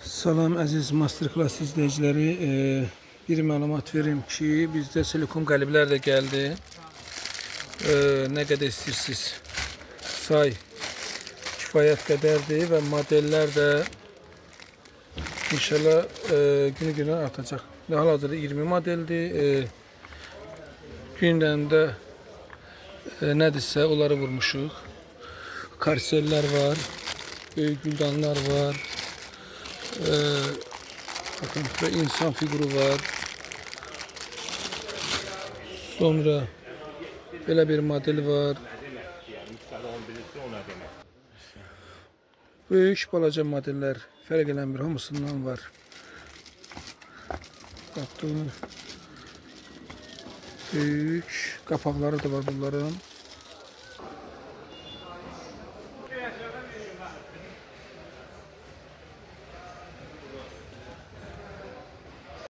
Salam əziz Masterclass izləyiciləri. Bir məlumat verim ki, bizdə silikon qəliblər də gəldi. Nə qədər istəyirsiniz say kifayət qədərdir və modellər də inşallah günü-günə artacaq. Hal-hazırda 20 modeldir. Gündən də nədirsə onları vurmuşuq. Karsellər var, böyük güldanlar var. Bakın burada insan figürü var. Sonra belə bir model var. Böyük balaca modeller fərq eləmir, hamısından var. Baxın, böyük qapaqları da var bunların.